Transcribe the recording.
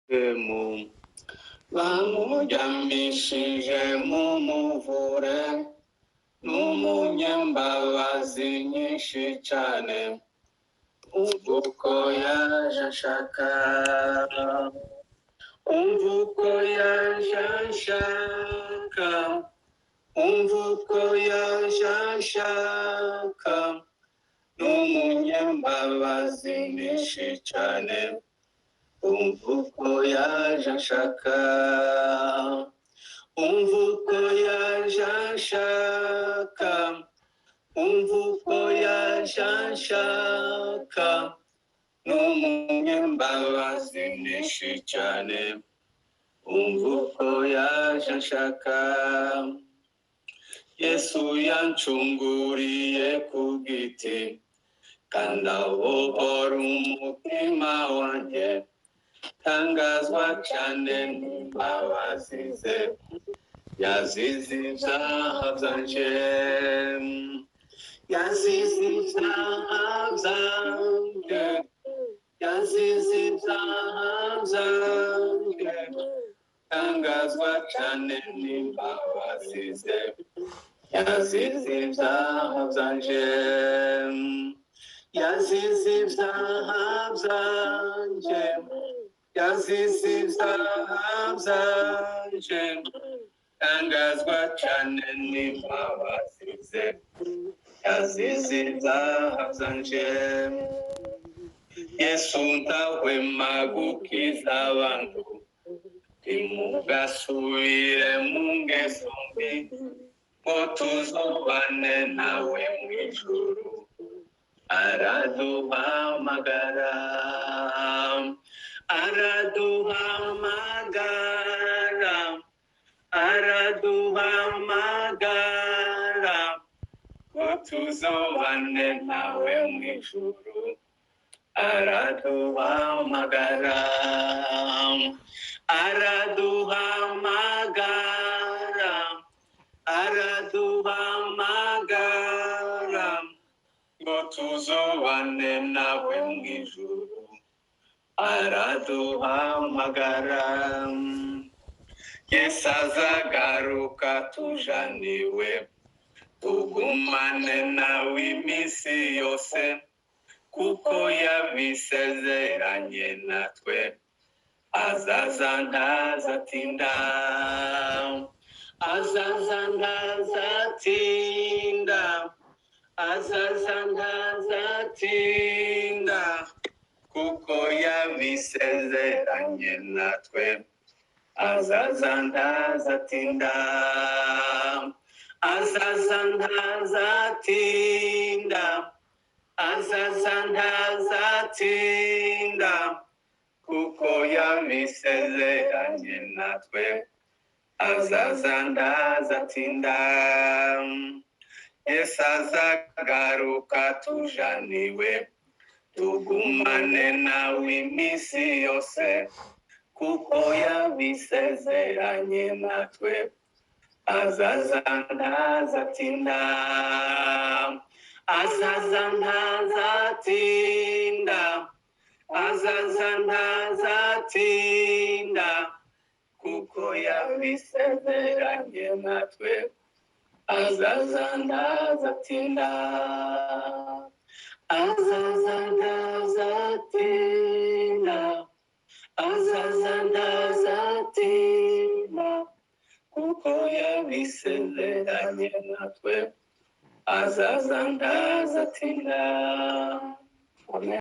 mu bamujyamishije mu muvure n'umunyambabazi nyinshi cyane, umva uko yaje ashaka, umva uko yaje ashaka, umva uko yaje ashaka, n'umunyambabazi nyinshi cyane, umva uko yaje ashaka, umva uko yaje ashaka, umva uko yaje ashaka, n'umunyambabazi nyinshi cyane, umva uko yaje ashaka. Yesu yancunguriye ku giti, kandi abohora umutima wanjye, tangazwa cyane n'imbabazi ze, yazize ibyaha byanje, yazize ibyaha byanje, yazize ibyaha byanje, tangazwa cyane n'imbabazi ze, yazize ibyaha byanje, yazize ibyaha byanje, yazize ibyaha byanje, tangazwa cyane n'imbabazi ze, yazize ibyaha byanje. Yesu ntahwema gukiza abantu, ntimugasubire mu ngeso mbi, ngo tuzobane nawe mu ijuru. Araduhamagara, araduhamagara, araduhamagara, ngo tuzobane nawe mu ijuru. Araduhamagara, araduhamagara, araduhamagara, ngo tuzobane nawe mu ijuru. Araduhamagara. Yesu azagaruka tujaniwe, tugumane nawe iminsi yose, kuko yabisezeranye natwe. Azaza ntazatinda, azaza ntazatinda, azaza ntazatinda, kuko yabisezeranye natwe. Azaza ntazatinda, azaza ntazatinda, azaza ntazatinda, kuko yabisezeranye natwe. Azaza ntazatinda. Yesu azagaruka tujaniwe, tugumane nawe iminsi yose, kuko yabisezeranye natwe. Azaza ntazatinda, azaza ntazatinda, azaza ntazatinda, kuko yabisezeranye natwe. Azaza ntazatinda, azaza ntazatinda, azaza ntazatinda, kuko yabisezeranye natwe. Azaza ntazatinda. Amen.